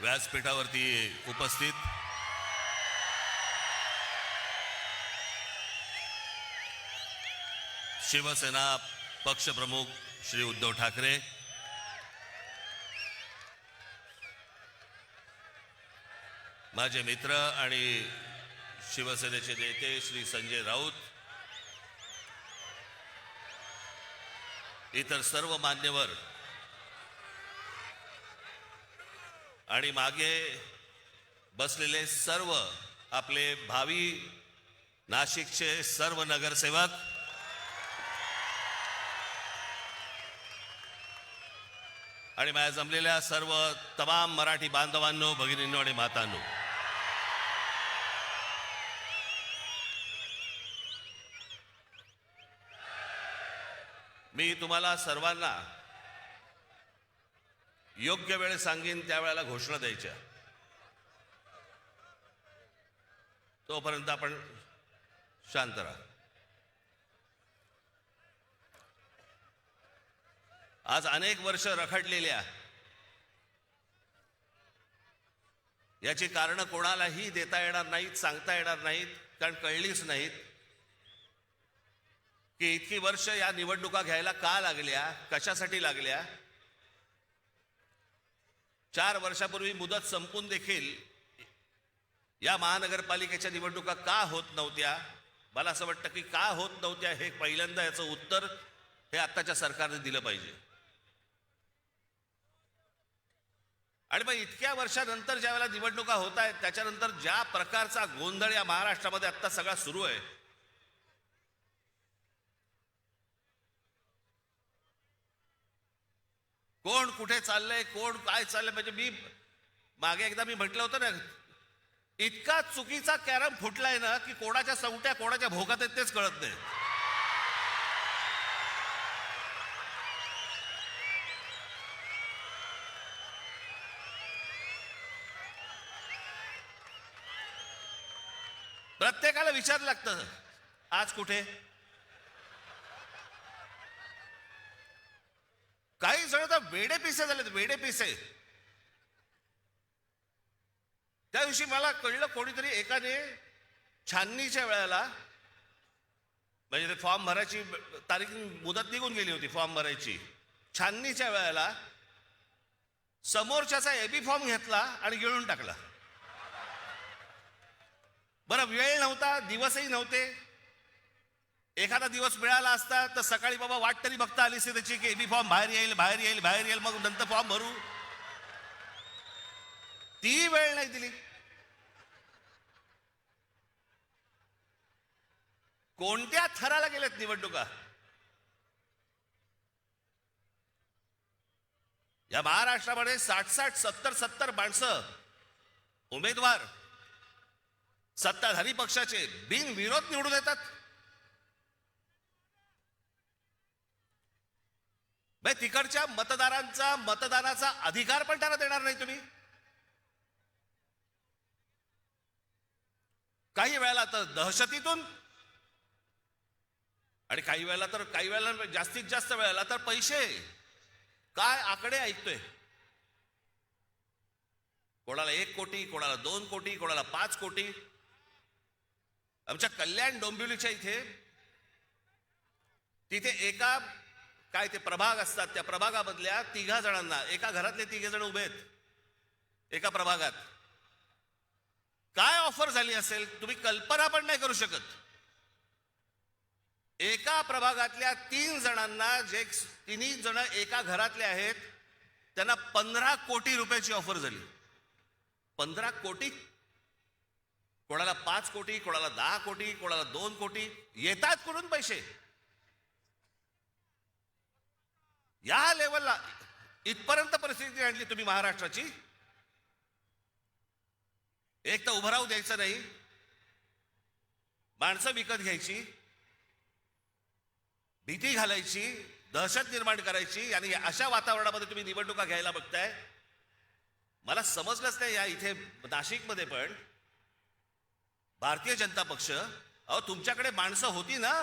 व्यासपीठावरती उपस्थित शिवसेना पक्षप्रमुख श्री उद्धव ठाकरे, माझे मित्र आणि शिवसेनेचे नेते श्री संजय राऊत, इतर सर्व मान्यवर आणि मागे बसलेले सर्व आपले भावी नाशिकचे सर्व नगरसेवक, आणि माझ्या जमलेल्या सर्व तमाम मराठी बांधवांनो, भगिनींनो आणि मातांनो, मी तुम्हाला सर्वांना योग्य वेळ सांगेन त्यावेळेला घोषणा द्यायच्या. तोपर्यंत आपण शांत राहा. आज अनेक वर्ष रखडलेल्या याची कारण कोणालाही देता येणार नाहीत, सांगता येणार नाहीत, कारण कळलीच नाहीत की इतकी वर्ष या निवडणुका घ्यायला का लागल्या, कशासाठी लागल्या. 4 वर्षापूर्वी मुदत संपून देखील या महानगरपालिकेच्या निवडणुका का होत नव्हत्या. मला असं वाटतं की का होत नव्हत्या हे पहिल्यांदा याचं उत्तर हे आत्ताच्या सरकारने दिलं पाहिजे. आणि मग इतक्या वर्षानंतर ज्या वेळेला निवडणुका होत आहेत त्याच्यानंतर ज्या प्रकारचा गोंधळ या महाराष्ट्रामध्ये आत्ता सगळा सुरू आहे, कोण कुठे चाललंय, कोण काय चाललंय, म्हणजे मी मागे एकदा म्हटलं होतं ना, इतका चुकीचा कॅरम फुटलाय ना की कोणाच्या सवट्या कोणाच्या भोगात आहेत तेच कळत नाही. प्रत्येकाला विचार लागतं आज कुठे. काही जण तर वेडे पिसे झालेत, वेडे पिसे. त्या दिवशी मला कळलं, कोणीतरी एकाने छाननीच्या वेळेला, म्हणजे ते फॉर्म भरायची तारीख मुदत निघून गेली होती फॉर्म भरायची, छाननीच्या वेळेला समोरच्याचा एबी फॉर्म घेतला आणि गिळून टाकला. बरं, वेळ नव्हता, दिवसही नव्हते. एखादा दिवस मिळाला असता तर सकाळी बाबा वाट तरी बघता आली असती त्याची की एबी फॉर्म बाहेर येईल, बाहेर येईल, बाहेर येईल, मग नंतर फॉर्म भरू. ती वेळ नाही दिली. कोणत्या थराला गेलेत निवडणुका. या महाराष्ट्रामध्ये 60-60, 70-70 माणसं उमेदवार सत्ताधारी पक्षाचे बिनविरोध निवडून येतात. तिकडच्या मतदारांचा मतदानाचा अधिकार पण त्यांना देणार नाही तुम्ही. काही वेळेला तर दहशतीतून, आणि काही वेळेला जास्तीत जास्त वेळेला तर पैसे. काय आकडे ऐकतोय. कोणाला 1 कोटी, कोणाला 2 कोटी, कोणाला 5 कोटी. आमच्या कल्याण डोंबिवलीच्या तिथे एका काय ते प्रभाग असतात, त्या प्रभागामधल्या 3 जणांना, एका घरातले 3 जण उभे आहेत एका प्रभागात. काय ऑफर झाली असेल तुम्ही कल्पना पण नाही करू शकत. एका प्रभागातल्या 3 जणांना, जे 3 जण एका घरातले आहेत, त्यांना 15 कोटी रुपयाची ऑफर झाली. 15 कोटी. कोणाला 5 कोटी, कोणाला 10 कोटी, कोणाला 2 कोटी. येतात कुठून पैसे. या लेवलला इथपर्यंत परिस्थिती आणली तुम्ही महाराष्ट्राची. एक तर उभं राहू द्यायचं नाही, माणसं विकत घ्यायची, भीती घालायची, दहशत निर्माण करायची, आणि अशा वातावरणामध्ये तुम्ही निवडणुका घ्यायला बघताय. मला समजलंच नाही. या इथे नाशिकमध्ये पण भारतीय जनता पक्ष, अहो तुमच्याकडे माणसं होती ना,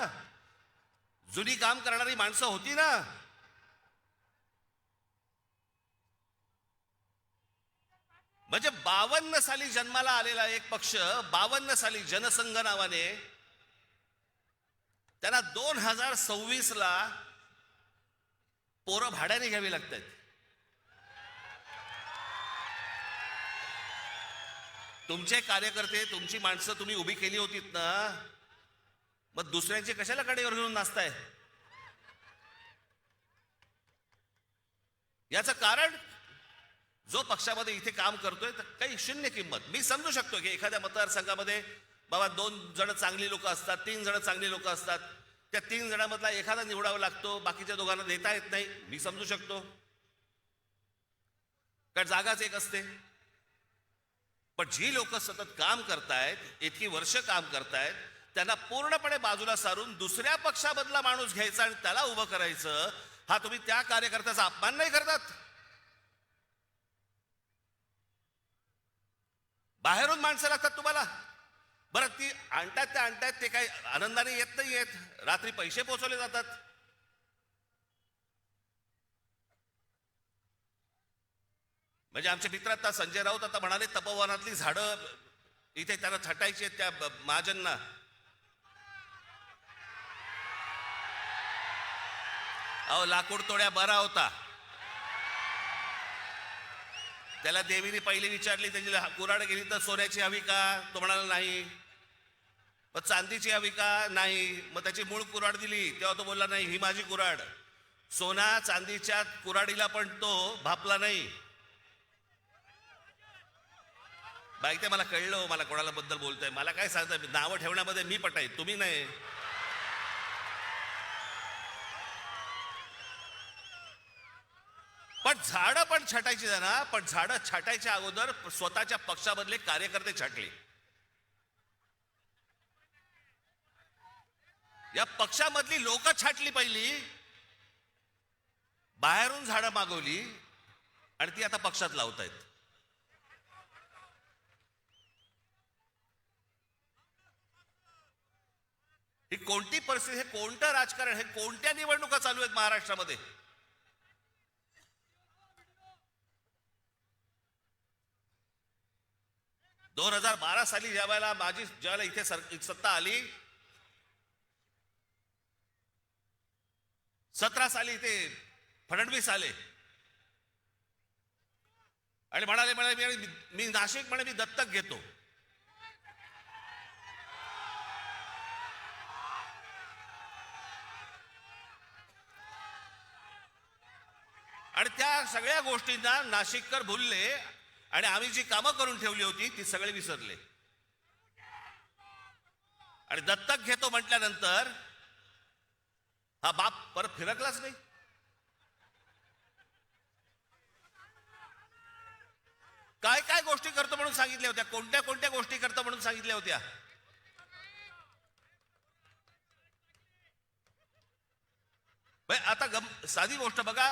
जुनी काम करणारी माणसं होती ना. म्हणजे 52 साली जन्माला आलेला एक पक्ष 52 साली जनसंघ नावाने त्यांना 2026ला पोरं भाड्याने घ्यावी लागतात. तुमचे कार्यकर्ते तुमची माणसं तुम्ही उभी केली होतीत ना, मग दुसऱ्यांचे कशाला कडेवर घेऊन नाचताय? याचं कारण जो पक्षामध्ये इथे काम करतोय तर काही शून्य किंमत. मी समजू शकतो की एखाद्या मतदारसंघामध्ये बाबा 2 जण चांगली लोक असतात, 3 जण चांगली लोक असतात, त्या 3 जणांमधला एखादा निवडावा लागतो, बाकीच्या दोघांना देता येत नाही. मी समजू शकतो, कारण जागाच एक असते. पण जी लोक सतत काम करतायत, इतकी वर्ष काम करतायत, त्यांना पूर्णपणे बाजूला सारून दुसऱ्या पक्षामधला माणूस घ्यायचा आणि त्याला उभं करायचं, हा तुम्ही त्या कार्यकर्त्याचा अपमान नाही करतात? बाहेरून माणसं लागतात तुम्हाला. बरं, ती आणतात ते काही आनंदाने येत नाही येत, रात्री पैसे पोचवले जातात. म्हणजे आमचे मित्र आता संजय राऊत आता म्हणाले तपोवनातली झाडं इथे त्यांना छटायची आहेत त्या महाजनना. अहो, लाकूड तोड्या बरा होता. त्याला देवीने पहिली विचारली, त्याची कुऱ्हाड गेली तर सोन्याची हवी का? तो म्हणाला नाही. मग चांदीची हवी का? नाही. मग त्याची मूळ कुऱ्हाड दिली, तेव्हा तो बोलला नाही, ही माझी कुऱ्हाड. सोना चांदीच्या कुऱ्हाडीला पण तो भापला नाही. बाई, ते मला कळलं, मला कोणाला बद्दल बोलतोय. मला काय सांगताय, नावं ठेवण्यामध्ये मी पटाय, तुम्ही नाही. पण झाडं पण छाटायची ना, पण झाडं छाटायच्या अगोदर स्वतःच्या पक्षामधले कार्यकर्ते छाटले. या पक्षामधली लोक छाटली पहिली, बाहेरून झाडं मागवली आणि ती आता पक्षात लावतायत. ही कोणती परिस्थिती, हे कोणतं राजकारण, हे कोणत्या निवडणुका चालू आहेत महाराष्ट्रामध्ये? दोन 2012 साली ज्यावेळेला ज्यावेळेला इथे सत्ता आली, 17 साली इथे फडणवीस आले आणि म्हणाले मी नाशिक मी दत्तक घेतो. आणि त्या सगळ्या गोष्टींना नाशिककर भुलले आणि आम्ही जी कामं करून ठेवली होती ती सगळे विसरले. आणि दत्तक घेतो म्हटल्यानंतर हा बाप परत फिरकलाच नाही. काय काय गोष्टी करतो म्हणून सांगितल्या होत्या, कोणत्या कोणत्या गोष्टी करतो म्हणून सांगितल्या होत्या. आता साधी गोष्ट बघा,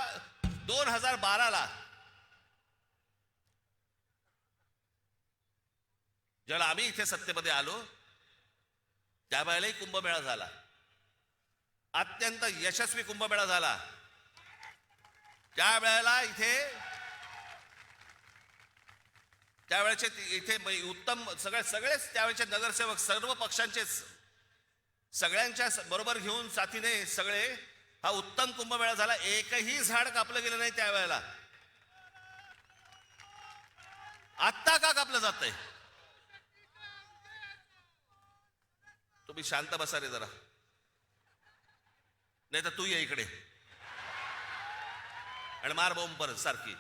2012ला ज्यावेळेला आम्ही इथे सत्तेमध्ये आलो त्यावेळेलाही कुंभमेळा झाला, अत्यंत यशस्वी कुंभमेळा झाला. त्यावेळेला त्यावेळेचे इथे उत्तम सगळेच त्यावेळेचे नगरसेवक सर्व पक्षांचे सगळ्यांच्या बरोबर घेऊन साथीने सगळे हा उत्तम कुंभमेळा झाला. एकही झाड कापलं गेलं नाही त्यावेळेला. आत्ता का कापलं जातंय? तुम्ही शांत बसा रे जरा, नाही तर तू ये इकडे आणि मार बॉम्ब परत सारखी.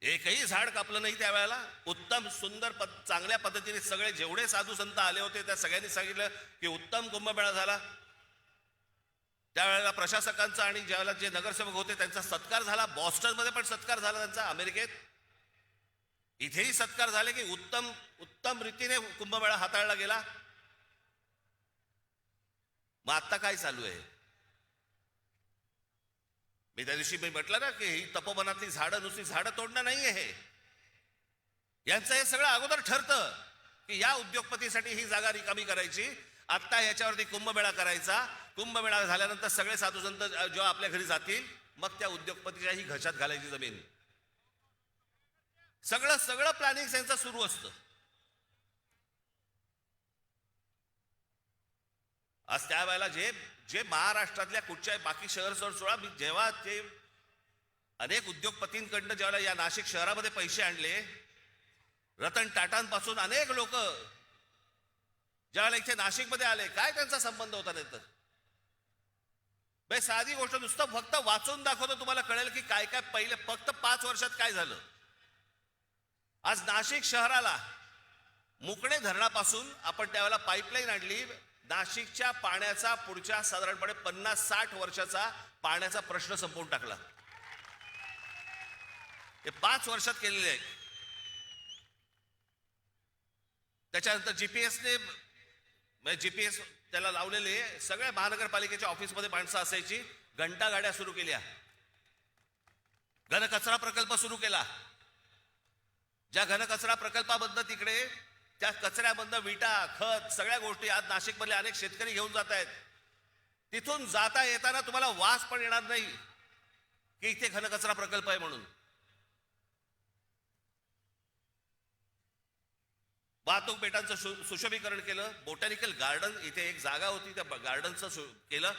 एकही झाड कापलं नाही त्यावेळेला. उत्तम सुंदर चांगल्या पद्धतीने सगळे जेवढे साधू संत आले होते त्या सगळ्यांनी सांगितलं की उत्तम कुंभमेळा झाला. त्यावेळेला प्रशासकांचा आणि ज्यावेळेला जे नगरसेवक होते त्यांचा सत्कार झाला. बॉस्टनमध्ये पण सत्कार झाला त्यांचा, अमेरिकेत इथेही सत्कार झाले की उत्तम रीतीने कुंभमेळा हाताळला गेला. मग आता काय चालू आहे? मी त्या दिवशी म्हटलं ना की ही तपोवनातली झाडं नुसती झाडं तोडणं नाहीये, हे यांचं हे सगळं अगोदर ठरतं की या उद्योगपतीसाठी ही जागा रिकामी करायची, आत्ता याच्यावरती कुंभमेळा करायचा. कुंभमेळा झाल्यानंतर सगळे साधू संत जेव्हा आपल्या घरी जातील मग त्या उद्योगपतीच्याही घशात घालायची जमीन. सगळं सगळं प्लॅनिंग त्यांचं सुरू असतं. आज त्यावेळेला जे जे महाराष्ट्रातल्या कुठच्याही बाकी शहर सोडा, मी जेव्हा ते अनेक उद्योगपतींकडनं ज्यावेळेला या नाशिक शहरामध्ये पैसे आणले, रतन टाटांपासून अनेक लोक ज्यावेळेला इथे नाशिकमध्ये आले, काय त्यांचा संबंध होता नाही तर साधी गोष्ट नुसतं फक्त वाचून दाखवतो, तुम्हाला कळेल की काय काय पहिले फक्त 5 वर्षात काय झालं. आज नाशिक शहराला मुकणे धरणापासून आपण त्यावेळेला पाईपलाईन आणली. नाशिकच्या पाण्याचा पुढच्या साधारणपणे 50-60 वर्षाचा पाण्याचा प्रश्न संपवून टाकला. हे 5 वर्षात केलेले आहे. त्याच्यानंतर जीपीएस त्याला लावलेले सगळ्या महानगरपालिकेच्या ऑफिसमध्ये माणसं असायची. घंटा गाड्या सुरू केल्या. घनकचरा प्रकल्प सुरू केला. ज्या घनकचरा प्रकल्पाबद्दल तिकडे त्या कचऱ्यामधनं विटा, खत, सगळ्या गोष्टी आज नाशिकमधले अनेक शेतकरी घेऊन जात आहेत. तिथून जाता येताना तुम्हाला वास पण येणार नाही की इथे घनकचरा प्रकल्प आहे म्हणून. वाहतूक बेटांचं सुशोभीकरण केलं. बोटॅनिकल गार्डन इथे एक जागा होती, त्या गार्डनचं केलं.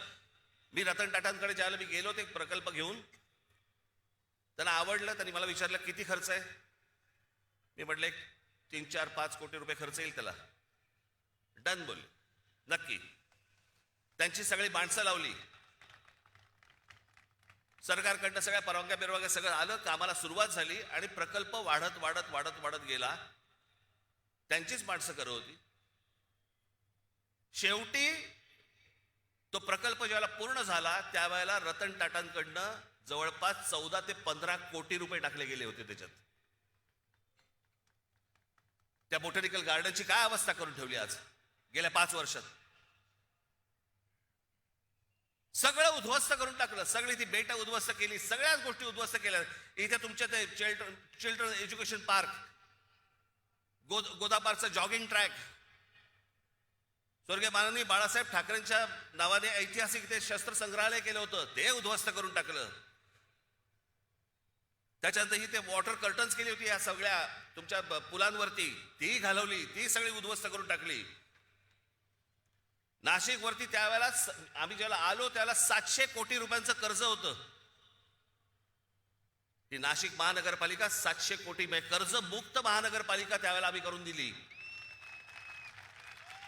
मी रतन टाटांकडे ज्यावेळेला मी गेलो ते प्रकल्प घेऊन, त्यांना आवडलं. त्यांनी मला विचारलं किती खर्च आहे. मी म्हटलं 3-4-5 कोटी रुपये खर्च येईल त्याला. डन बोल, नक्की. त्यांची सगळी माणसं लावली. सरकारकडनं सगळ्या परवानग्या बिरवानग्या सगळं आलं. कामाला सुरुवात झाली आणि प्रकल्प वाढत वाढत वाढत वाढत गेला. त्यांचीच माणसं करत होती. शेवटी तो प्रकल्प ज्यावेळेला पूर्ण झाला त्यावेळेला रतन टाटांकडनं जवळपास 14 ते 15 कोटी रुपये टाकले गेले होते त्याच्यात. त्या बोटॅनिकल गार्डनची काय अवस्था करून ठेवली आज गेल्या 5 वर्षात. सगळं उद्ध्वस्त करून टाकलं. सगळी ती बेट उद्ध्वस्त केली. सगळ्याच गोष्टी उद्ध्वस्त केल्या. इथे तुमच्या ते चिल्ड्रन एज्युकेशन पार्क, गोदापारचं जॉगिंग ट्रॅक, स्वर्गीय माननीय बाळासाहेब ठाकरेंच्या नावाने ऐतिहासिक ते शस्त्र संग्रहालय केलं होतं, ते उद्ध्वस्त करून टाकलं. त्याच्यानंतर ही ते वॉटर कर्टन्स केली होती या सगळ्या तुमच्या पुलांवरती, ती घालवली, ती सगळी उद्ध्वस्त करून टाकली. नाशिक वरती त्यावेळेला आम्ही ज्याला आलो त्यावेळेला 700 कोटी रुपयांचं कर्ज होतं. ही नाशिक महानगरपालिका 700 कोटी कर्ज मुक्त महानगरपालिका त्यावेळेला आम्ही करून दिली.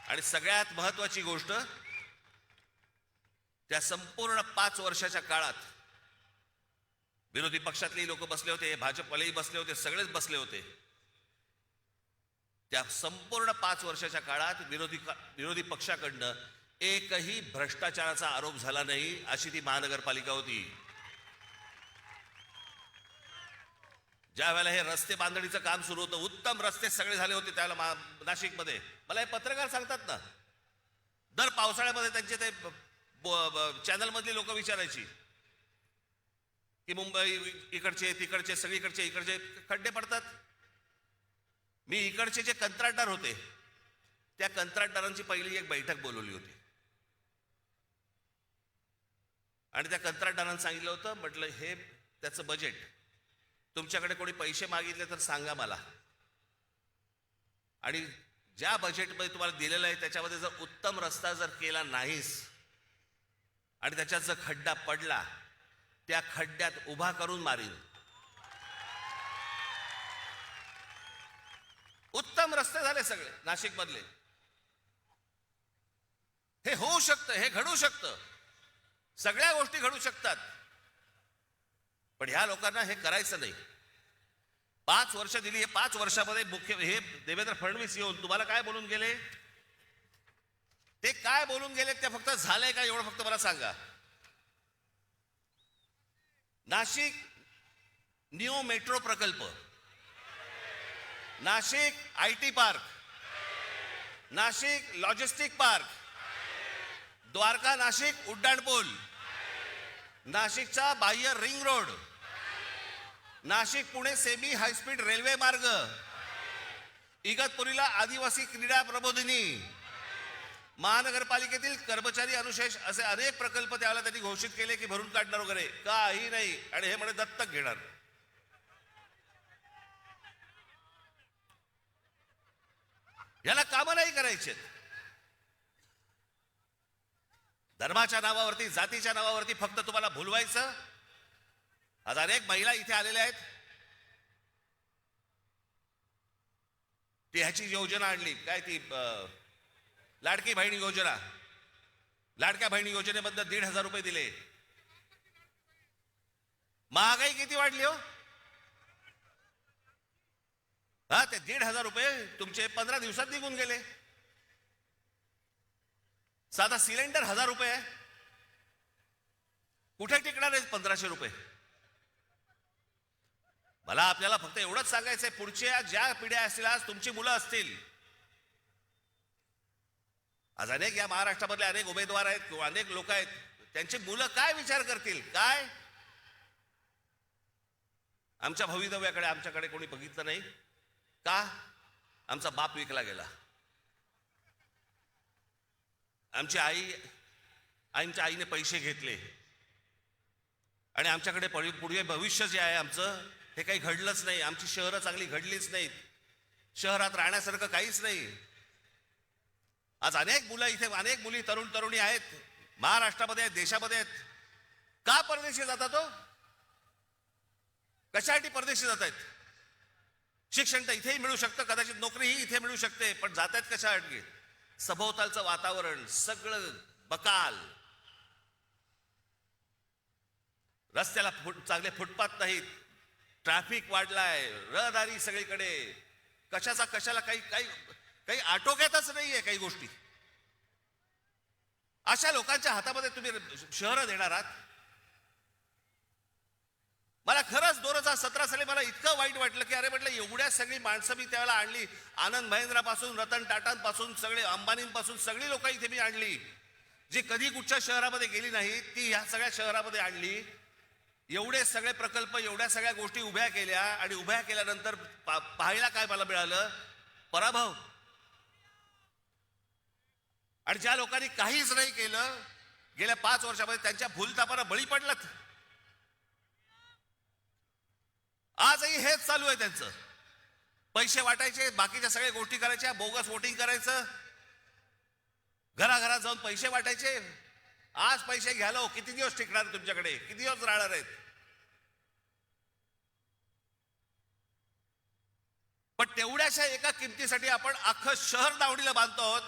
आणि सगळ्यात महत्वाची गोष्ट, त्या संपूर्ण 5 वर्षाच्या काळात विरोधी पक्षातले लोक बसले होते, भाजपवालेही बसले होते, सगळेच बसले होते. त्या संपूर्ण 5 वर्षाच्या काळात विरोधी पक्षाकडनं एकही भ्रष्टाचाराचा आरोप झाला नाही, अशी ती महानगरपालिका होती. ज्या वेळेला हे रस्ते बांधणीचं काम सुरू होतं, उत्तम रस्ते सगळे झाले होते त्यावेळेला नाशिकमध्ये. मला हे पत्रकार सांगतात ना, दर पावसाळ्यामध्ये त्यांचे ते चॅनलमधली लोक विचारायची की मुंबई इकडचे तिकडचे सगळीकडचे इकडचे खड्डे पडतात. मी इकडचे जे कंत्राटदार होते त्या कंत्राटदारांची पहिली एक बैठक बोलवली होती आणि त्या कंत्राटदारांना सांगितलं होतं, म्हटलं हे त्याचं बजेट, तुमच्याकडे कोणी पैसे मागितले तर सांगा मला, आणि ज्या बजेटमध्ये तुम्हाला दिलेलं आहे त्याच्यामध्ये जर उत्तम रस्ता जर केला नाहीस आणि त्याच्यात जर खड्डा पडला, त्या खड्ड्यात उभा करून मारीन. उत्तम रस्ते झाले सगळे नाशिक मधले. हे होऊ शकतं, हे घडू शकतं, सगळ्या गोष्टी घडू शकतात. पण ह्या लोकांना हे करायचं नाही. 5 वर्ष दिली. हे 5 वर्षामध्ये हे देवेंद्र फडणवीस येऊन तुम्हाला काय बोलून गेले, ते काय बोलून गेले ते फक्त झालंय का एवढं फक्त मला सांगा. नाशिक न्यू मेट्रो प्रकल्प, Nashik IT park, Nashik logistic park, Dwarka Nashik उड्डाणपूल, नाशिकचा बाह्य ring road, Nashik Pune semi high speed railway मार्ग, इगतपुरीला आदिवासी क्रीडा प्रबोधिनी, महानगरपालिकेतील कर्मचारी अनुशेष असे अनेक प्रकल्प त्यावेळेला त्यांनी घोषित केले की भरून काढणार वगैरे, काही नाही. आणि हे म्हणे दत्तक घेणार. याला कामं नाही करायचे. धर्माच्या नावावरती, जातीच्या नावावरती फक्त तुम्हाला भुलवायचं. आज अनेक महिला इथे आलेल्या आहेत. ती ह्याची योजना आणली, काय ती लाडकी बहिणी योजना. लाडक्या बहिणी योजनेबद्दल 1,500 रुपये दिले. महागाई किती वाढली हो. हा, ते 1,500 रुपये तुमचे 15 दिवसात निघून गेले. साधा सिलेंडर 1,000 रुपये आहे. कुठे टिकणार आहे 1,500 रुपये. मला आपल्याला फक्त एवढंच सांगायचंय, पुढच्या ज्या पिढ्या असतील, आज तुमची मुलं असतील, आज अनेक या महाराष्ट्रामधले अनेक उमेदवार आहेत किंवा अनेक लोक आहेत, त्यांची मुलं काय विचार करतील. काय आमच्या भवितव्याकडे आमच्याकडे कोणी बघितलं नाही का. आमचा बाप विकला गेला. आमच्या आईने पैसे घेतले आणि आमच्याकडे पुढे भविष्य जे आहे आमचं, हे काही घडलंच नाही. आमची शहरं चांगली घडलीच नाहीत. शहरात राहण्यासारखं काहीच नाही. आज अनेक मुलं इथे, अनेक मुली, तरुणी आहेत, महाराष्ट्रामध्ये आहेत, देशामध्ये आहेत. का परदेशी जातात हो. कशासाठी परदेशी जात आहेत. शिक्षण तर इथेही मिळू शकतं, कदाचित नोकरीही इथे मिळू शकते, पण जात आहेत कशासाठी. सभोवतालचं वातावरण सगळं बकाल. रस्त्याला चांगले फुटपाथ नाहीत. ट्रॅफिक वाढलाय, रहदारी सगळीकडे. कशाला काही आटोक्यातच नाहीये काही गोष्टी. अशा लोकांच्या हातामध्ये तुम्ही शहरं देणार आहात. मला खरंच 2017 साली मला इतकं वाईट वाटलं की अरे म्हटलं, एवढ्या सगळी माणसं मी त्यावेळेला आणली. आनंद महिंद्रापासून, रतन टाटांपासून, सगळे अंबानींपासून सगळी लोक इथे मी आणली, जी कधी कुठच्या शहरामध्ये गेली नाही, ती ह्या सगळ्या शहरामध्ये आणली. एवढे सगळे प्रकल्प, एवढ्या सगळ्या गोष्टी उभ्या केल्या आणि उभ्या केल्यानंतर पाहायला काय मला मिळालं. पराभव. आणि ज्या लोकांनी काहीच नाही केलं गेल्या 5 वर्षामध्ये, त्यांच्या भूलथापांना बळी पडलात. आजही हेच चालू आहे त्यांचं. पैसे वाटायचे, बाकीच्या सगळ्या गोष्टी करायच्या, बोगस वोटिंग करायचं, घराघरात जाऊन पैसे वाटायचे. आज पैसे घ्यायला हो, किती दिवस टिकणार तुमच्याकडे, किती दिवस राहणार आहेत. पण तेवढ्याशा एका किमतीसाठी आपण अख्खं शहर दावडीला बांधतो आहोत.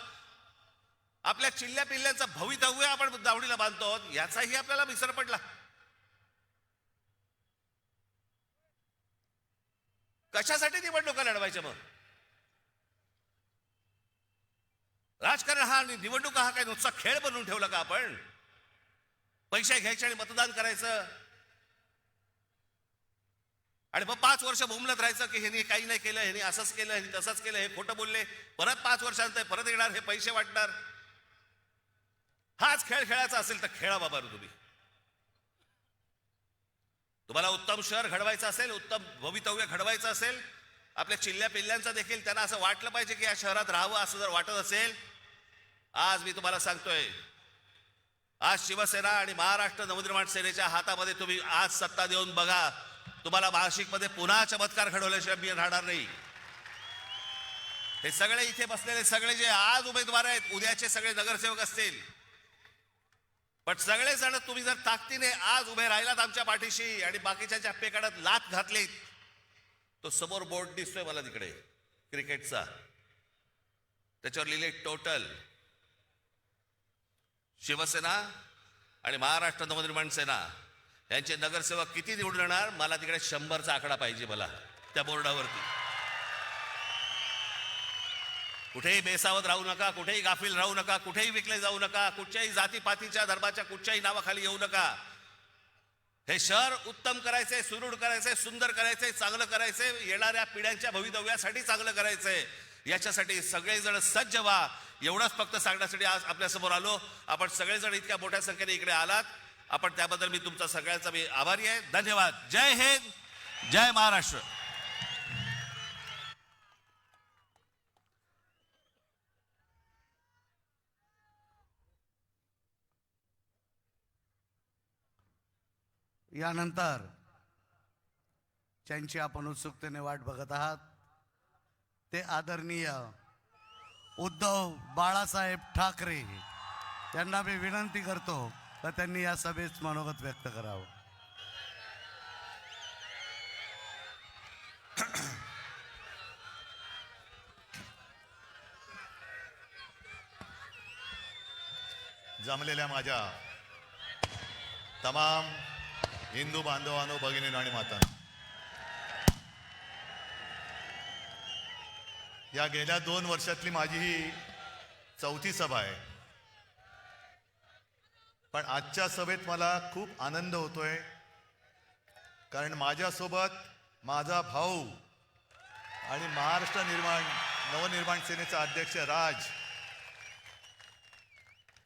आपल्या चिल्ल्या पिल्ल्यांचं भवितव्य आपण दावडीला बांधतो आहोत. याचाही आपल्याला विसर पडला. कशासाठी निवडणुका लढवायच्या मग. राजकारण हा, निवडणुका हा काय नुसता खेळ बनवून ठेवला का आपण. पैसे घ्यायचे आणि मतदान करायचं आणि मग 5 वर्ष बोंबलत राहायचं की ह्यांनी काही नाही केलं, ह्यांनी असंच केलं, ह्यांनी तसंच केलं, हे खोटं बोलले. परत 5 वर्षांत परत येणार, हे पैसे वाटणार. हाच खेळ खेळायचा असेल तर खेळा बाबा तुम्ही. तुम्हाला उत्तम शहर घडवायचं असेल, उत्तम भवितव्य घडवायचं असेल, आपल्या चिल्ल्या पिल्ल्यांचं देखील त्यांना असं वाटलं पाहिजे की या शहरात राहावं, असं जर वाटत असेल, आज मी तुम्हाला सांगतोय, आज शिवसेना आणि महाराष्ट्र नवनिर्माण सेनेच्या हातामध्ये तुम्ही आज सत्ता देऊन बघा. तुम्हाला नाशिकमध्ये पुन्हा चमत्कार घडवल्याशिवाय मी राहणार नाही. हे सगळे इथे बसलेले सगळे जे आज उमेदवार आहेत, उद्याचे सगळे नगरसेवक असतील, पण सगळेजण तुम्ही जर ताकदीने आज उभे राहिलात आमच्या पाठीशी आणि बाकीच्या पेकाडात लाथ घातलीत, तो समोर बोर्ड दिसतोय मला तिकडे क्रिकेटचा, त्याच्यावर लिहिले टोटल. शिवसेना आणि महाराष्ट्र नवनिर्माण सेना यांचे नगरसेवक किती निवडून येणार, मला तिकडे 100चा आकडा पाहिजे मला त्या बोर्डावरती. कुठेही बेसावत राहू नका, कुठेही गाफील राहू नका, कुठेही विकले जाऊ नका, कुठच्याही जातीपातीच्या धर्माच्या कुठच्याही नावाखाली येऊ नका. हे शहर उत्तम करायचंय, सुदृढ करायचंय, सुंदर करायचंय, चांगलं करायचंय, येणाऱ्या पिढ्यांच्या भवितव्यासाठी चांगलं करायचंय. याच्यासाठी सगळेजण सज्ज व्हा. एवढंच फक्त सांगण्यासाठी आज आपल्या समोर आलो. आपण सगळेजण इतक्या मोठ्या संख्येने इकडे आलात, आपण त्याबद्दल मी तुमचा सगळ्यांचा मी आभारी आहे. धन्यवाद. जय हिंद, जय महाराष्ट्र. यानंतर ज्यांची आपण उत्सुकतेने वाट बघत आहात ते आदरणीय उद्धव बाळासाहेब ठाकरे यांना मी विनंती करतो तर त्यांनी या सभेत मनोगत व्यक्त करावं. जमलेल्या माझ्या तमाम हिंदू बांधवांनो, भगिनींनो आणि मातांनो, या गेल्या 2 वर्षातली माझी ही 4थी सभा आहे. पण आजच्या सभेत मला खूप आनंद होतोय, कारण माझ्यासोबत माझा भाऊ आणि महाराष्ट्र नवनिर्माण सेनेचा अध्यक्ष राज,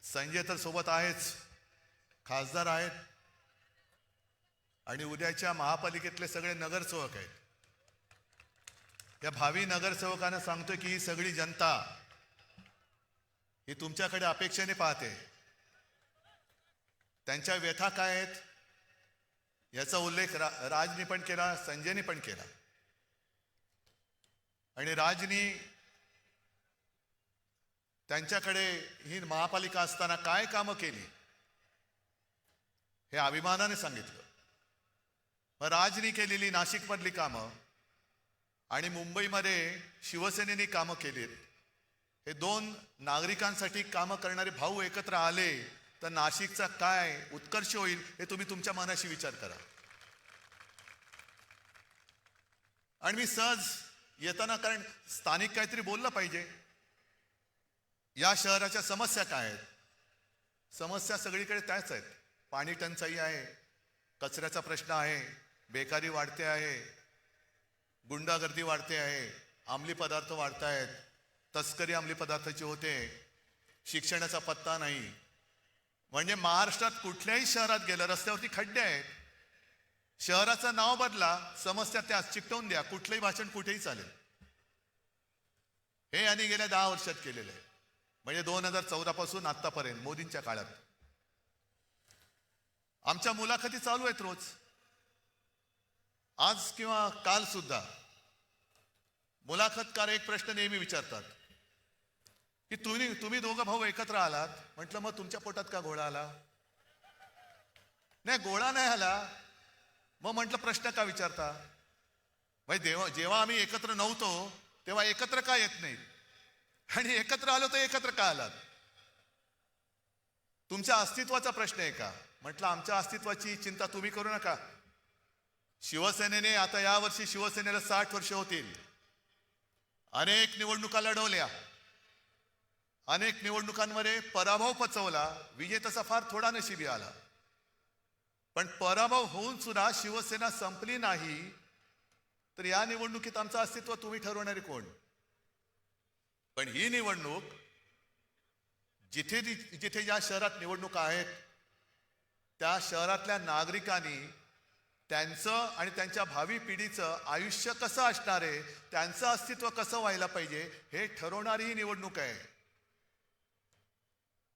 संजय तर सोबत आहेच, खासदार आहेत आणि उद्याच्या महापालिकेतले सगळे नगरसेवक आहेत. या भावी नगरसेवकांना सांगतोय की ही सगळी जनता ही तुमच्याकडे अपेक्षेने पाहते. त्यांच्या व्यथा काय आहेत याचा उल्लेख राजनी पण केला, संजयनी पण केला. आणि राजनी त्यांच्याकडे ही महापालिका असताना काय कामं केली हे अभिमानाने सांगितलं. मग राजनी केलेली नाशिकमधली कामं आणि मुंबईमध्ये शिवसेनेने कामं केलीत, हे 2 नागरिकांसाठी कामं करणारे भाऊ एकत्र आले तर नाशिकचा काय उत्कर्ष होईल हे तुम्ही तुमच्या मनाशी विचार करा. आणि मी सहज येताना, कारण स्थानिक काहीतरी बोललं पाहिजे, या शहराच्या समस्या काय आहेत? समस्या सगळीकडे त्याच आहेत. पाणी टंचाई आहे, कचऱ्याचा प्रश्न आहे, बेकारी वाढते आहे, गुंडागर्दी वाढते आहे, अंमली पदार्थ वाढत आहेत, तस्करी अंमली पदार्थाची होते, शिक्षणाचा पत्ता नाही. म्हणजे महाराष्ट्रात कुठल्याही शहरात गेलं रस्त्यावरती खड्डे आहेत. शहराचं नाव बदला, समस्या त्याच चिकटवून द्या, कुठलंही भाषण कुठेही चालेल. हे यांनी गेल्या 10 वर्षात केलेलं आहे. म्हणजे 2014 पासून आतापर्यंत मोदींच्या काळात. आमच्या मुलाखती चालू आहेत रोज, आज किंवा काल सुद्धा. मुलाखतकार एक प्रश्न नेहमी विचारतात की तुम्ही दोघं भाऊ एकत्र आलात, म्हटलं मग तुमच्या पोटात का गोळा आला? नाही, गोळा नाही आला. मग म्हटलं प्रश्न का विचारता? भाई जेव्हा आम्ही एकत्र नव्हतो तेव्हा एकत्र का येत नाहीत, आणि एकत्र आलो तर एकत्र का आलात? तुमच्या अस्तित्वाचा प्रश्न आहे का? म्हटलं आमच्या अस्तित्वाची चिंता तुम्ही करू नका. शिवसेनेने आता यावर्षी शिवसेनेला 60 वर्ष होतील. अनेक निवडणुका लढवल्या, अनेक निवडणुकांमध्ये पराभव पचवला, विजय तसा फार थोडा नशिबी आला. पण पराभव होऊन सुद्धा शिवसेना संपली नाही. तर या निवडणुकीत आमचं अस्तित्व तुम्ही ठरवणारे कोण? पण ही निवडणूक जिथे जिथे ज्या शहरात निवडणुका आहेत त्या शहरातल्या नागरिकांनी त्यांचं आणि त्यांच्या भावी पिढीचं आयुष्य कसं असणार आहे, त्यांचं अस्तित्व कसं व्हायला पाहिजे हे ठरवणारी ही निवडणूक आहे.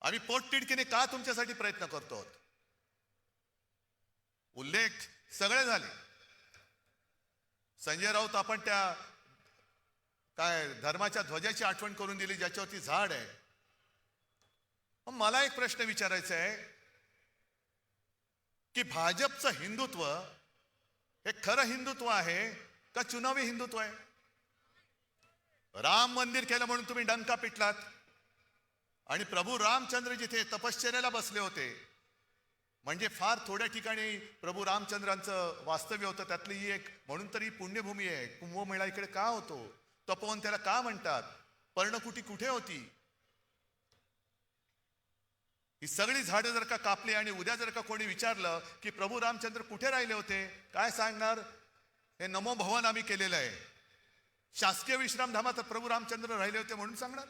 आम्ही पोटतिडकीने का तुमच्यासाठी प्रयत्न करतो? उल्लेख सगळे झाले. संजय राऊत आपण त्या काय धर्माच्या ध्वजाची आठवण करून दिली ज्याच्यावरती झाड आहे. मग मला एक प्रश्न विचारायचा आहे की भाजपचं हिंदुत्व हे खरं हिंदुत्व आहे का चुनावी हिंदुत्व आहे? राम मंदिर केलं म्हणून तुम्ही डंका पिटलात, आणि प्रभू रामचंद्र जिथे तपश्चर्याला बसले होते, म्हणजे फार थोड्या ठिकाणी प्रभू रामचंद्रांचं वास्तव्य होतं, त्यातली ही एक म्हणून तरी पुण्यभूमी आहे. कुंभमेळा इकडे का होतो? तपोवन त्याला का म्हणतात? पर्णकुटी कुठे होती? ही सगळी झाडं जर का कापली आणि उद्या जर का कोणी विचारलं की प्रभू रामचंद्र कुठे राहिले होते, काय सांगणार? हे नमो भवन आम्ही केलेलं आहे. शासकीय विश्रामधामात प्रभू रामचंद्र राहिले होते म्हणून सांगणार?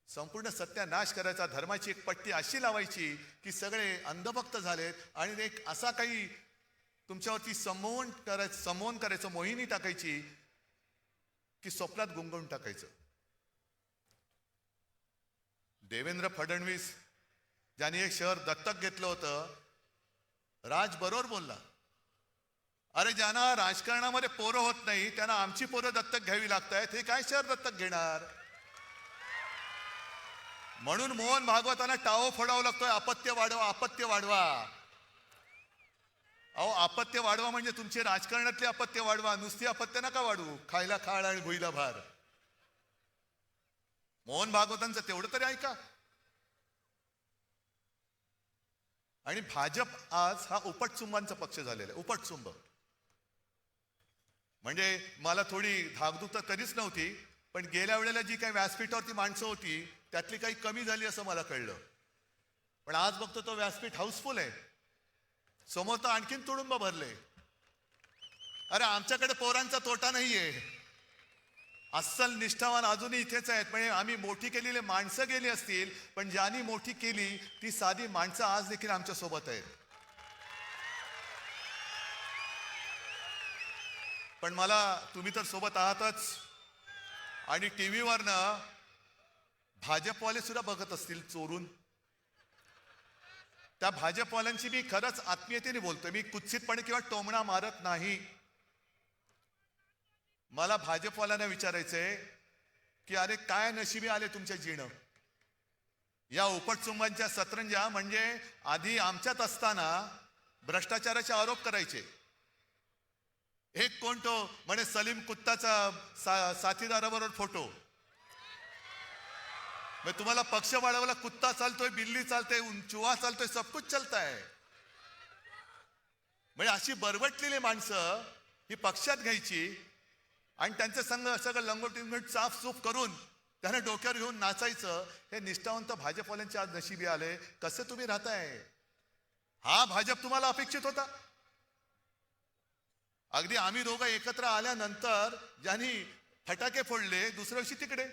संपूर्ण सत्यानाश करायचा, धर्माची एक पट्टी अशी लावायची की सगळे अंधभक्त झालेत, आणि एक असा काही तुमच्यावरती संमोहन करायचं, मोहिनी टाकायची की स्वप्नात गुंगवून टाकायचं. देवेंद्र फडणवीस ज्यांनी एक शहर दत्तक घेतलं होतं राज बरोबर बोलला. अरे ज्यांना राजकारणामध्ये पोरं होत नाही त्यांना आमची पोरं दत्तक घ्यावी लागतायत, हे काय शहर दत्तक घेणार? म्हणून मोहन भागवतांना टाओ फोडावं लागतोय, अपत्य वाढवा, अपत्य वाढवा. अहो, अपत्य वाढवा म्हणजे तुमचे राजकारणातले अपत्य वाढवा, नुसती अपत्य नका वाढवू. खायला खाळ आणि भुईला भार. मोहन भागवतांचं तेवढं तरी ऐका. आणि भाजप आज हा उपटचुंबांचा पक्ष झालेला आहे. उपटचुंब म्हणजे मला थोडी धाकधूक तर कधीच नव्हती, पण गेल्या वेळेला जी काही व्यासपीठावरती माणसं होती त्यातली काही कमी झाली असं मला कळलं. पण आज बघतो तो व्यासपीठ हाऊसफुल आहे. समोर तर आणखीन तुडुंब भरले. अरे आमच्याकडे पोरांचा तोटा नाहीये. अस्सल निष्ठावान अजूनही इथेच आहेत. म्हणजे आम्ही मोठी केलेली माणसं गेली असतील, पण ज्यांनी मोठी केली ती साधी माणसं आज देखील आमच्या सोबत आहेत. पण मला तुम्ही तर सोबत आहातच, आणि टीव्हीवरनं भाजपवाले सुद्धा बघत असतील चोरून. त्या भाजपवाल्यांची मी खरंच आत्मीयतेने बोलतोय. मी कुत्सितपणे किंवा टोमणा मारत नाही. मला भाजपवाल्यांना विचारायचंय की अरे काय नशिबी आले तुमच्या जीणं. या उपटचुंबांच्या सतरंजा म्हणजे आधी आमच्यात असताना भ्रष्टाचाराचे आरोप करायचे. एक कोण तो म्हणे सलीम कुत्ताचा साथीदाराबरोबर फोटो. मग तुम्हाला पक्ष वाढवला, कुत्ता चालतोय, बिल्ली चालते, चुहा चालतोय, सब कुछ चलता है. म्हणजे अशी बरबटलेली माणसं ही पक्षात घ्यायची आणि त्यांचं संघ सगळं लंगोटी साफसूफ करून त्यांना डोक्यावर घेऊन नाचायचं. हे निष्ठावंत भाजपवाल्यांचे आज नशिबी आले. कसे तुम्ही राहताय? हा भाजप तुम्हाला अपेक्षित होता? अगदी आम्ही दोघं एकत्र आल्यानंतर ज्यांनी फटाके फोडले दुसऱ्या दिवशी तिकडे.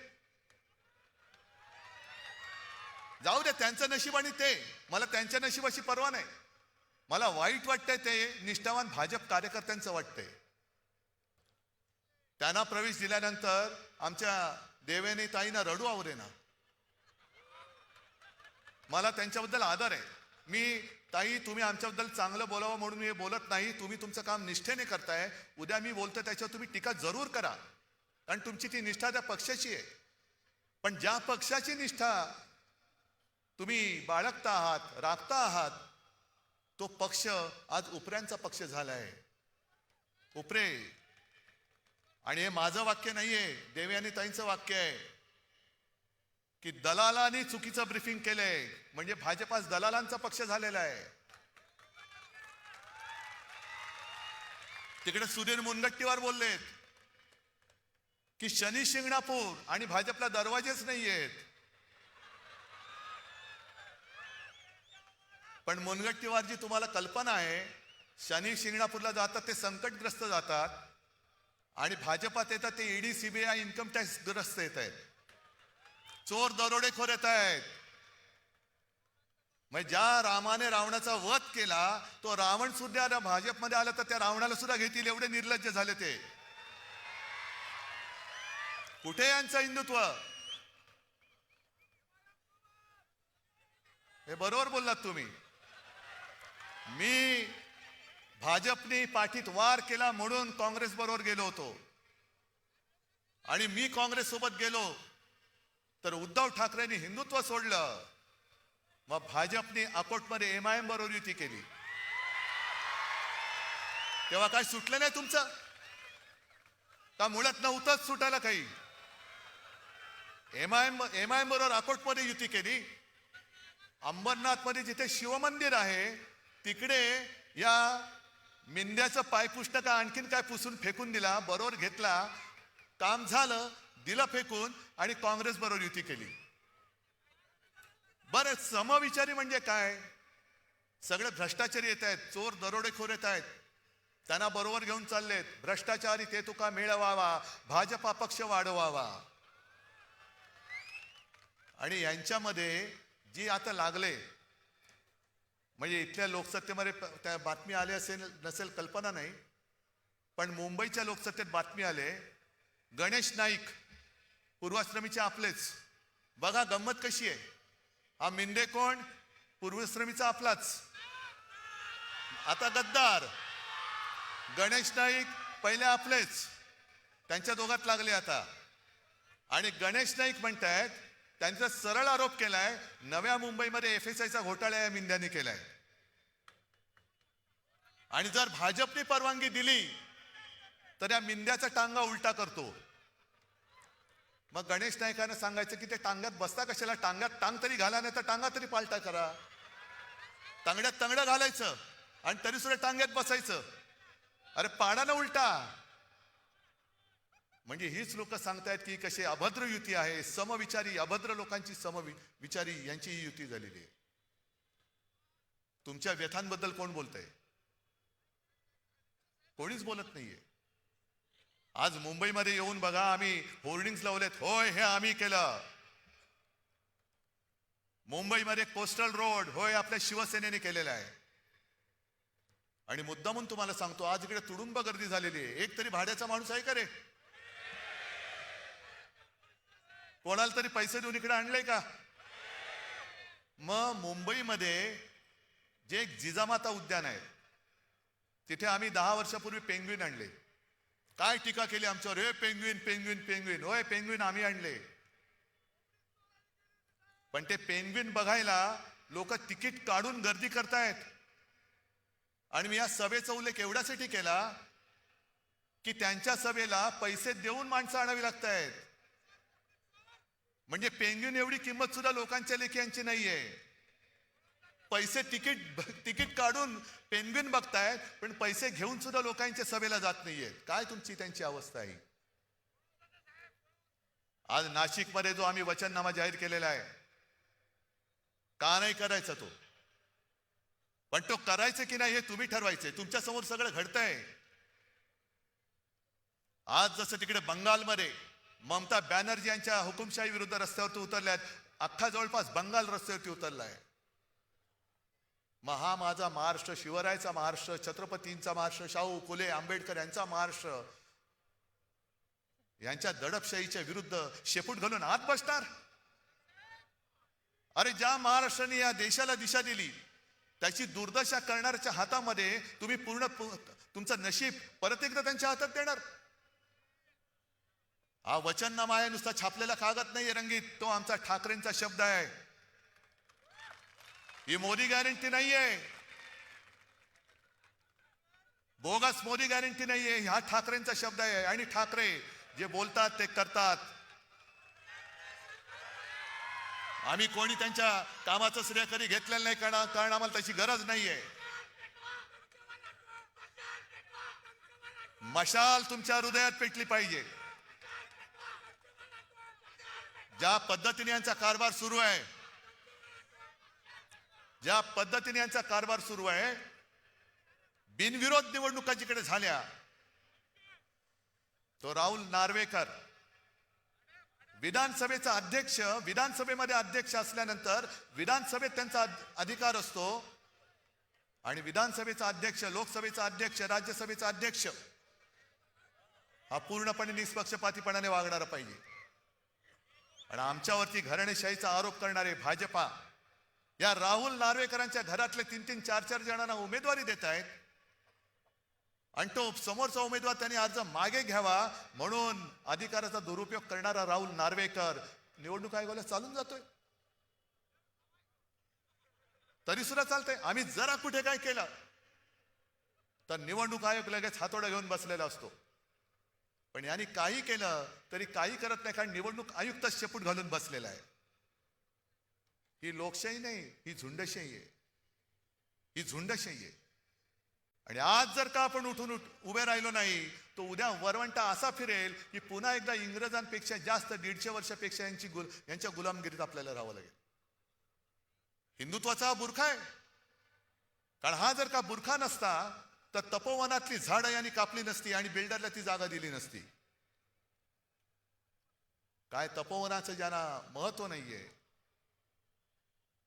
जाऊ दे त्यांचं नशीब आणि ते, मला त्यांच्या नशिबाची पर्वा नाही. मला वाईट वाटतंय ते निष्ठावान भाजप कार्यकर्त्यांचं वाटतंय. त्यांना प्रवेश दिल्यानंतर आमच्या देवेने ताईंना रडू आवरेना. मला त्यांच्याबद्दल आदर आहे. मी ताई तुम्ही आमच्याबद्दल चांगलं बोलावं म्हणून मी बोलत नाही. तुम्ही तुमचं काम निष्ठेने करताय. उद्या मी बोलतो त्याच्यावर तुम्ही टीका जरूर करा, कारण तुमची ती निष्ठा त्या पक्षाची आहे. पण ज्या पक्षाची निष्ठा तुम्ही बाळगता आहात, राखता आहात, तो पक्ष आज उपऱ्यांचा पक्ष झालाय. उपरे. आणि हे माझं वाक्य नाहीये, देवयानी ताईंचं वाक्य आहे की दलालांनी चुकीचं ब्रीफिंग केलंय म्हणजे भाजप आज दलालांचा पक्ष झालेला आहे. तिकडे सुधीर मुनगट्टीवार बोललेत की शनी शिंगणापूर आणि भाजपला दरवाजेच नाहीयेत. पण मुनगट्टीवारजी तुम्हाला कल्पना आहे, शनी शिंगणापूरला जातात ते संकटग्रस्त जातात आणि भाजपात येतात ते ईडी सीबीआय इन्कम टॅक्स ग्रस्त येत आहेत. चोर दरोडेखोर येत आहेत. म्हणजे ज्या रामाने रावणाचा वध केला तो रावण सुद्धा भाजपमध्ये आला तर त्या रावणाला सुद्धा घेतील एवढे निर्लज्ज झाले ते. कुठे यांचं हिंदुत्व? हे बरोबर बोललात तुम्ही. मी भाजपने पाठीत वार केला म्हणून काँग्रेस बरोबर गेलो होतो, आणि मी काँग्रेस सोबत गेलो तर उद्धव ठाकरेंनी हिंदुत्व सोडलं. मग भाजपने अकोटमध्ये MIM बरोबर युती केली. तेव्हा काय सुटलं नाही तुमचं का? मुळात नव्हतंच सुटायला काही. MIM बरोबर अकोटमध्ये युती केली. अंबरनाथ मध्ये जिथे शिवमंदिर आहे तिकडे या मिंद्याचं पायपुष्ट का आणखीन काय पुसून फेकून दिला. बरोबर घेतला, काम झालं, दिलं फेकून आणि काँग्रेस बरोबर युती केली. बरं, समविचारी म्हणजे काय? सगळे भ्रष्टाचारी येत आहेत, चोर दरोडेखोर येत आहेत, त्यांना बरोबर घेऊन चाललेत. भ्रष्टाचारी ते तुका मिळवावा, भाजपा पक्ष वाढवावा. आणि यांच्यामध्ये जी आता लागले, म्हणजे इथल्या लोकसत्तेमध्ये त्या बातमी आली असेल नसेल कल्पना नाही, पण मुंबईच्या लोकसत्तेत बातमी आले, गणेश नाईक पूर्वाश्रमीचे आपलेच. बघा गंमत कशी आहे. हा मिंदे कोण? पूर्वाश्रमीचा आपलाच. आता गद्दार गणेश नाईक पहिले आपलेच, त्यांच्या दोघात लागले आता. आणि गणेश नाईक म्हणतायत त्यांचा सरळ आरोप केलाय नव्या मुंबईमध्ये FSIचा घोटाळा या मिंद्याने केलाय. आणि जर भाजपने परवानगी दिली तर या मिंद्याचा टांगा उलटा करतो. मग गणेश नाईकांना सांगायचं की ते टांग्यात बसता कशाला, टांग्यात टांग तरी घाला, नाही तर टांगा तरी पालटा करा. तांगड्यात तांगडं घालायचं आणि तरी सुद्धा टांग्यात बसायचं. अरे पाडा ना उलटा. म्हणजे हीच लोक सांगतायत की कशी अभद्र युती आहे, समविचारी अभद्र लोकांची समविचारी यांची ही युती झालेली आहे. तुमच्या व्यथांबद्दल कोण बोलतंय? कोणीच बोलत नाहीये. आज मुंबईमध्ये येऊन बघा, आम्ही होर्डिंग्स लावलेत, होय हे आम्ही केलं. मुंबईमध्ये कोस्टल रोड होय आपल्या शिवसेनेने केलेला आहे. आणि मुद्दामून तुम्हाला सांगतो, आज इकडे तुडुंब गर्दी झालेली आहे. एक तरी भाड्याचा माणूस आहे का रे? कोणाला तरी पैसे देऊन इकडे आणलंय का? मग मुंबईमध्ये जे एक जिजामाता उद्यान आहे, तिथे आम्ही 10 वर्षापूर्वी पेंग्विन आणले. काय टीका केली आमच्यावर, हे पेंग्विन पेंग्विन पेंग्विन. होय पेंग्विन आम्ही आणले. पण ते पेंग्विन बघायला लोक तिकीट काढून गर्दी करतायत. आणि मी या सभेचा उल्लेख एवढ्यासाठी केला की त्यांच्या सभेला पैसे देऊन माणसं आणावी लागतायत. म्हणजे पेंग्विन एवढी किंमत सुद्धा लोकांच्या लेखी नाहीये. पैसे तिकीट काढून पेंग्विन बघतायत, पण पैसे घेऊन सुद्धा लोकांच्या सभेला जात नाहीयेत. काय तुमची त्यांची अवस्था आहे? आज नाशिकमध्ये जो आम्ही वचननामा जाहीर केलेला आहे, का नाही करायचा तो? पण तो करायचं की नाही हे तुम्ही ठरवायचंय. तुमच्या समोर सगळं घडतंय. आज जसं तिकडे बंगालमध्ये ममता बॅनर्जी यांच्या हुकुमशाही विरुद्ध रस्त्यावरती उतरल्यात, अख्खा जवळपास बंगाल रस्त्यावरती उतरलाय. मग हा माझा महाराष्ट्र, शिवरायाचा महाराष्ट्र, छत्रपतींचा महाराष्ट्र, शाहू फुले आंबेडकर यांचा महाराष्ट्र, यांच्या दडपशाहीच्या विरुद्ध शेपूट घालून आत बसणार? अरे ज्या महाराष्ट्राने या देशाला दिशा दिली, त्याची दुर्दशा करणाऱ्याच्या हातामध्ये तुम्ही तुमचं नशीब परत एकदा त्यांच्या हातात देणार? हा वचननामा आहे, नुसता छापलेला कागद नाहीये रंगीत. तो आमचा ठाकरेंचा शब्द आहे. ही मोदी गॅरंटी नाहीये, बोगस मोदी गॅरंटी नाहीये. हा ठाकरेंचा शब्द आहे. आणि ठाकरे जे बोलतात ते करतात. आम्ही कोणी त्यांच्या कामाचं श्रेय कधी घेतलेलं नाही, कारण आम्हाला त्याची गरज नाहीये. मशाल तुमच्या हृदयात पेटली पाहिजे. ज्या पद्धतीने यांचा कारभार सुरू आहे, ज्या पद्धतीने यांचा कारभार सुरू आहे, बिनविरोध निवडणुका जिकडे झाल्या, तो राहुल नार्वेकर विधानसभेचा अध्यक्ष, विधानसभेमध्ये अध्यक्ष असल्यानंतर विधानसभेत त्यांचा अधिकार असतो. आणि विधानसभेचा अध्यक्ष, लोकसभेचा अध्यक्ष, राज्यसभेचा अध्यक्ष हा पूर्णपणे निष्पक्षपातीपणाने वागणारा पाहिजे. आणि आमच्यावरती घराणेशाहीचा आरोप करणारे भाजपा या राहुल नार्वेकरांच्या घरातले 3-3, 4-4 जणांना उमेदवारी देत आहेत. आणि तो समोरचा उमेदवार त्यांनी अर्ज मागे घ्यावा म्हणून अधिकाराचा दुरुपयोग करणारा राहुल नार्वेकर निवडणूक आयोगाला चालून जातोय. तरी सुद्धा चालतंय. आम्ही जरा कुठे काय केलं तर निवडणूक आयोग लगेच हातोडा घेऊन बसलेला असतो. पण यांनी काही केलं तरी काही करत नाही, कारण निवडणूक आयुक्त शेपूट घालून बसलेला आहे. ही लोकशाही नाही, ही झुंडशाही आहे. ही झुंडशाही आहे. आणि आज जर का आपण उठून उभे राहिलो नाही, तो उद्या वरवंटा असा फिरेल की पुन्हा एकदा इंग्रजांपेक्षा जास्त 150 वर्षापेक्षा यांच्या गुलामगिरीत आपल्याला राहावं लागेल. हिंदुत्वाचा हा बुरखा आहे. कारण हा जर का बुरखा नसता तर तपोवनातली झाडं यांनी कापली नसती आणि बिल्डरला ती जागा दिली नसती. काय तपोवनाचं ज्यांना महत्व नाहीये,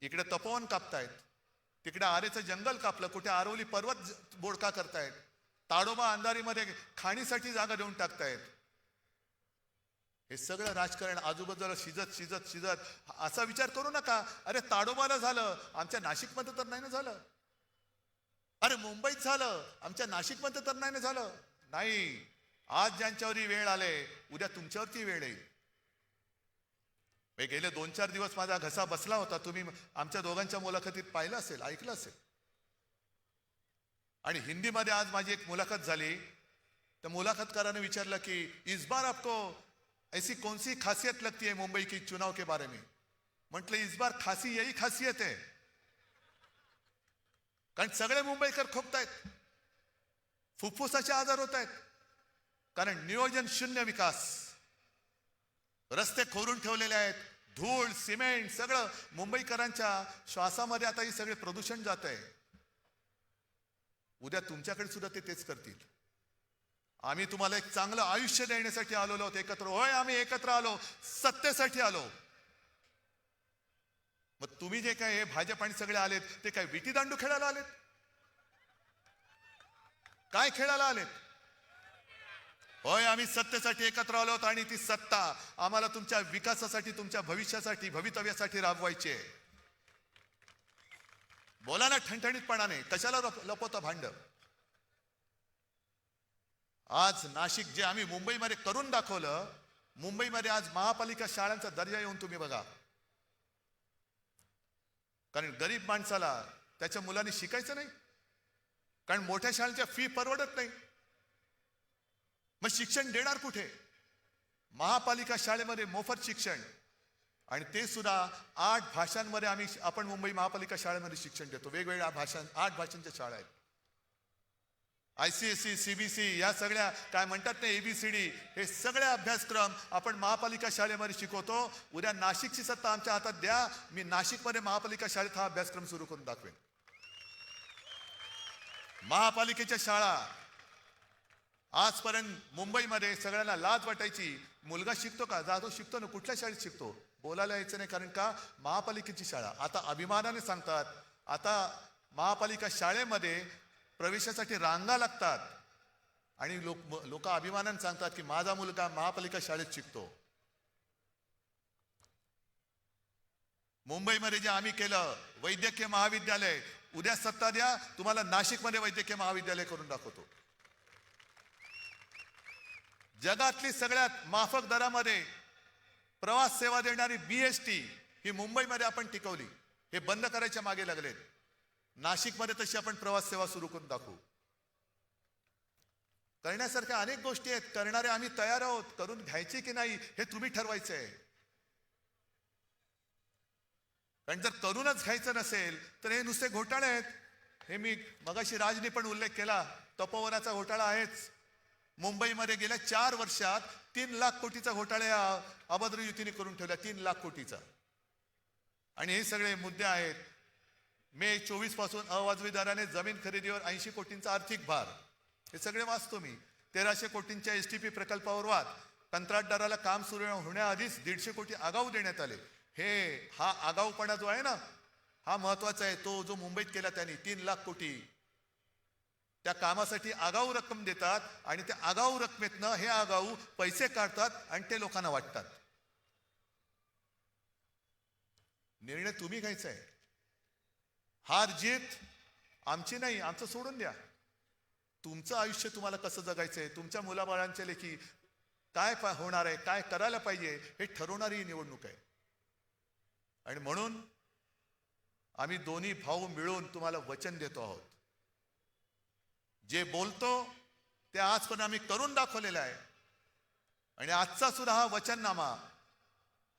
इकडे तपोवन कापतायत, तिकडे आरेचं जंगल कापलं, कुठे आरवली पर्वत बोडका करतायत, ताडोबा अंधारीमध्ये खाणीसाठी जागा देऊन टाकतायत. हे सगळं राजकारण आजूबाजूला शिजत असा विचार करू नका. अरे ताडोबाला झालं, आमच्या नाशिकमध्ये तर नाही ना झालं. अरे मुंबईत झालं, आमच्या नाशिकमध्ये तर नाही ना झालं. नाही, आज ज्यांच्यावरही वेळ आले, उद्या तुमच्यावरती वेळ येईल. गेले 2-4 दिवस माझा घसा बसला होता. तुम्ही आमच्या दोघांच्या मुलाखतीत पाहिलं असेल, ऐकलं असेल. आणि हिंदीमध्ये आज माझी एक मुलाखत झाली. त्या मुलाखतकाराने विचारलं की इस बार आपको ऐसी कौन सी खासियत लगती है मुंबई की चुनाव के बारे में. म्हटलं इस बार खासी यही खासियत है, कारण सगळे मुंबईकर खोकतायत, फुफ्फुसाचे आजार होत आहेत. कारण नियोजन शून्य विकास, रस्ते खोरून ठेवलेले आहेत, धूळ सिमेंट सगळं मुंबईकरांच्या श्वासामध्ये आता हे सगळे प्रदूषण जात आहे. उद्या तुमच्याकडे सुद्धा ते तेच करतील. आम्ही तुम्हाला एक चांगलं आयुष्य देण्यासाठी आलेलो आहोत एकत्र. होय, आम्ही एकत्र आलो, सत्तेसाठी आलो. मग तुम्ही जे काय हे भाजप आणि सगळे आलेत ते काय विटी दांडू खेळायला आलेत? काय खेळायला आलेत? होय, आम्ही सत्तेसाठी एकत्र आलो आहोत आणि ती सत्ता आम्हाला तुमच्या विकासासाठी, तुमच्या भविष्यासाठी, भवितव्यासाठी राबवायची आहे. बोला ना ठणठणीतपणाने, कशाला लपवता भांड? आज नाशिक जे आम्ही मुंबईमध्ये करून दाखवलं, मुंबईमध्ये आज महापालिका शाळांचा दर्जा येऊन तुम्ही बघा. कारण गरीब माणसाला त्याच्या मुलांनी शिकायचं नाही, कारण मोठ्या शाळांच्या फी परवडत नाही. मग शिक्षण देणार कुठे? महापालिका शाळेमध्ये मोफत शिक्षण, आणि ते सुद्धा 8 भाषांमध्ये आपण मुंबई महापालिका शाळेमध्ये शिक्षण देतो. वेगवेगळ्या 8 भाषांच्या शाळा आहेत. ICSE, CBSE या सगळ्या काय म्हणतात ना ABCD, हे सगळे अभ्यासक्रम आपण महापालिका शाळेमध्ये शिकवतो. उद्या नाशिकची सत्ता आमच्या हातात द्या, मी नाशिकमध्ये महापालिका शाळेत हा अभ्यासक्रम सुरू करून दाखवेन. महापालिकेच्या शाळा आजपर्यंत मुंबईमध्ये सगळ्यांना लाज वाटायची. मुलगा शिकतो का? जातो, शिकतो ना. कुठल्या शाळेत शिकतो? बोलायला यायचं नाही, कारण का? महापालिकेची शाळा. आता अभिमानाने सांगतात, आता महापालिका शाळेमध्ये प्रवेशासाठी रांगा लागतात, आणि लोक अभिमानाने सांगतात की माझा मुलगा महापालिका शाळेत शिकतो. मुंबईमध्ये जे आम्ही केलं वैद्यकीय महाविद्यालय, उद्या सत्ता द्या, तुम्हाला नाशिकमध्ये वैद्यकीय महाविद्यालय करून दाखवतो. जगातली सगळ्यात माफक दरामध्ये प्रवास सेवा देणारी BST ही मुंबईमध्ये आपण टिकवली. हे बंद करायच्या मागे लागलेत. नाशिकमध्ये तशी आपण प्रवास सेवा सुरू करून दाखवू. करण्यासारख्या अनेक गोष्टी आहेत. करणारे आम्ही तयार आहोत. करून घ्यायचे की नाही हे तुम्ही ठरवायचं आहे. कारण जर करूनच घ्यायचं नसेल तर हे नुसते घोटाळे आहेत. हे मी मगाशी राजने पण उल्लेख केला, तपोवनाचा घोटाळा आहेच. मुंबईमध्ये गेल्या 4 वर्षात 3 लाख कोटीचा घोटाळा या अभद्र युतीने करून ठेवला. 3 लाख कोटीचा. आणि हे सगळे मुद्दे आहेत. मे 24 पासून अवाजवी दराने जमीन खरेदीवर 80 कोटींचा आर्थिक भार, हे सगळे वाचतो मी. 1300 कोटींच्या STP प्रकल्पावर वाद, कंत्राटदाराला काम सुरू होण्याआधीच 150 कोटी आगाऊ देण्यात आले. हा आगाऊपणा जो आहे ना, हा महत्वाचा आहे. तो जो मुंबईत केला त्यांनी 3 लाख कोटी, त्या कामासाठी आगाऊ रक्कम देतात, आणि त्या आगाऊ रकमेतनं हे आगाऊ पैसे काढतात आणि ते लोकांना वाटतात. निर्णय तुम्ही घ्यायचा आहे. हार जीत आमची नाही, आमचं सोडून द्या. तुमचं आयुष्य तुम्हाला कसं जगायचंय, तुमच्या मुलाबाळांच्या लेखी काय होणार आहे, काय करायला पाहिजे, हे ठरवणारी ही निवडणूक आहे. आणि म्हणून आम्ही दोन्ही भाऊ मिळून तुम्हाला वचन देतो आहोत. जे बोलतो ते आजपर्यंत आम्ही करून दाखवलेलं आहे. आणि आजचा सुद्धा हा वचननामा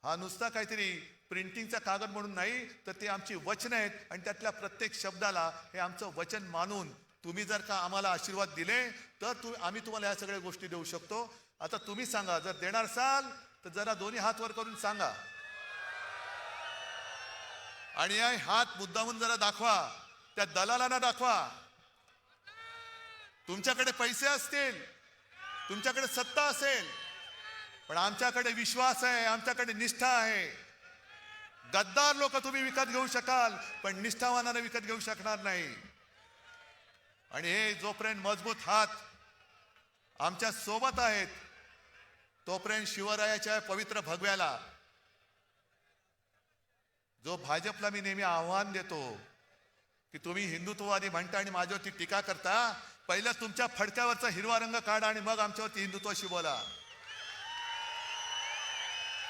हा नुसता काहीतरी प्रिंटिंगचा कागद म्हणून नाही, तर ते आमची वचन आहेत. आणि त्यातल्या प्रत्येक शब्दाला हे आमचं वचन मानून तुम्ही जर का आम्हाला आशीर्वाद दिले तर आम्ही तुम्हाला ह्या सगळ्या गोष्टी देऊ शकतो. आता तुम्ही सांगा, जर देणार असाल तर जरा दोन्ही हात वर करून सांगा. आणि हे हात मुद्दामून जरा दाखवा, त्या दलालांना दाखवा. तुमच्याकडे पैसे असतील, तुमच्याकडे सत्ता असेल, पण आमच्याकडे विश्वास आहे, आमच्याकडे निष्ठा आहे. गद्दार लोक तुम्ही विकत घेऊ शकाल, पण निष्ठावानाने विकत घेऊ शकणार नाही. आणि हे जोपर्यंत मजबूत हात आमच्या सोबत आहेत, तोपर्यंत शिवरायाच्या पवित्र भगव्याला, जो भाजपला मी नेहमी आव्हान देतो की तुम्ही हिंदुत्ववादी म्हणता आणि माझ्यावरती टीका करता. पहिल्या तुमच्या फडक्यावरचा हिरवा रंग काढा आणि मग आमच्यावरती हिंदुत्वाशी बोला.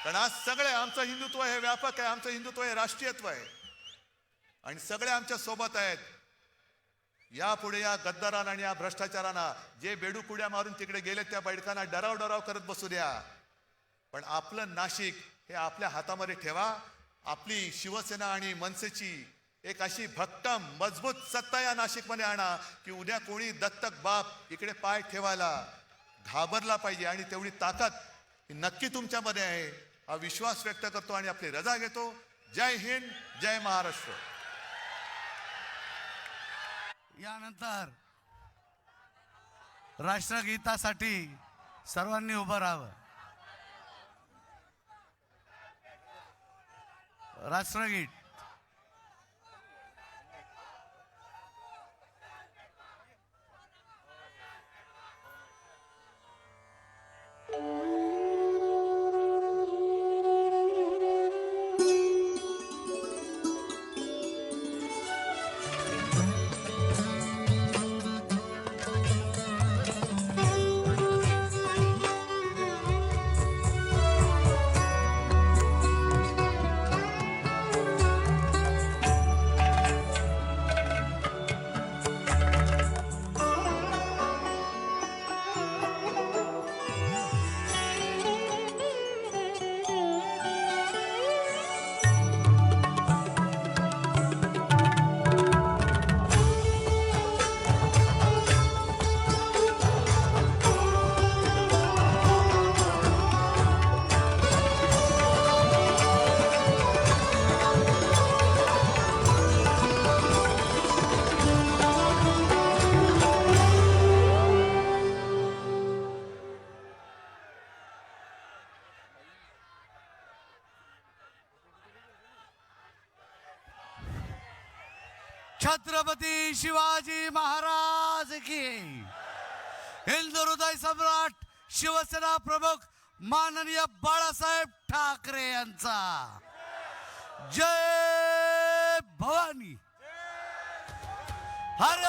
कारण आज सगळे आमचं हिंदुत्व हे व्यापक आहे, आमचं हिंदुत्व हे राष्ट्रीयत्व आहे आणि सगळे आमच्या सोबत आहेत. यापुढे या गद्दारांना आणि या भ्रष्टाचारांना, जे बेडूकुड्या मारून तिकडे गेले त्या बैठकांना डराव करत बसू द्या. पण आपलं नाशिक हे आपल्या हातामध्ये ठेवा. आपली शिवसेना आणि मनसेची एक अशी भक्कम मजबूत सत्ता या नाशिकमध्ये आणा की उद्या कोणी दत्तक बाप इकडे पाय ठेवायला घाबरला पाहिजे. आणि तेवढी ताकद नक्की तुमच्यामध्ये आहे हा विश्वास व्यक्त करतो आणि आपली रजा घेतो. जय हिंद, जय महाराष्ट्र. यानंतर राष्ट्रगीतासाठी सर्वांनी उभं राहावं. राष्ट्रगीत. छत्रपती शिवाजी महाराज की. हिंदू हृदय सम्राट शिवसेना प्रमुख माननीय बाळासाहेब ठाकरे यांचा जय भवानी. हर